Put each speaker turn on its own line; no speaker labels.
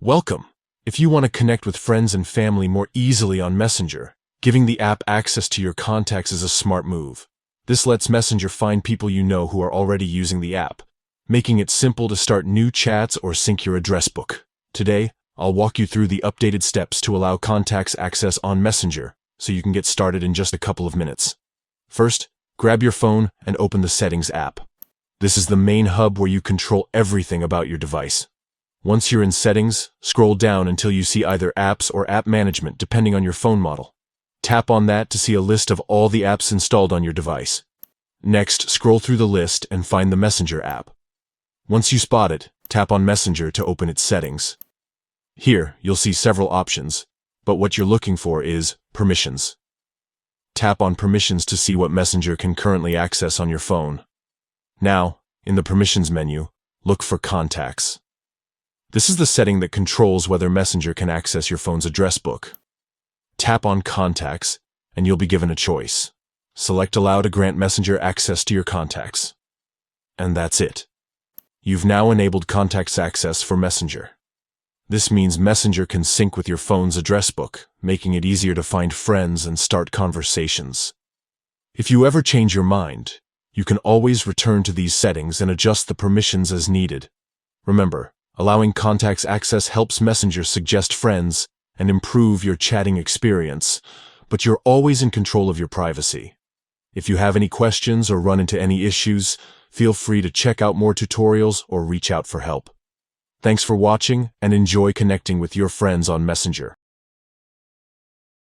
Welcome. If you want to connect with friends and family more easily on Messenger, giving the app access to your contacts is a smart move. This lets Messenger find people you know who are already using the app, making it simple to start new chats or sync your address book. Today, I'll walk you through the updated steps to allow contacts access on Messenger, so you can get started in just a couple of minutes. First, grab your phone and open the Settings app. This is the main hub where you control everything about your device. Once you're in Settings, scroll down until you see either Apps or App Management, depending on your phone model. Tap on that to see a list of all the apps installed on your device. Next, scroll through the list and find the Messenger app. Once you spot it, tap on Messenger to open its settings. Here, you'll see several options, but what you're looking for is Permissions. Tap on Permissions to see what Messenger can currently access on your phone. Now, in the Permissions menu, look for Contacts. This is the setting that controls whether Messenger can access your phone's address book. Tap on Contacts, and you'll be given a choice. Select Allow to grant Messenger access to your contacts. And that's it. You've now enabled Contacts access for Messenger. This means Messenger can sync with your phone's address book, making it easier to find friends and start conversations. If you ever change your mind, you can always return to these settings and adjust the permissions as needed. Remember, allowing Contacts access helps Messenger suggest friends and improve your chatting experience, but you're always in control of your privacy. If you have any questions or run into any issues, feel free to check out more tutorials or reach out for help. Thanks for watching and enjoy connecting with your friends on Messenger.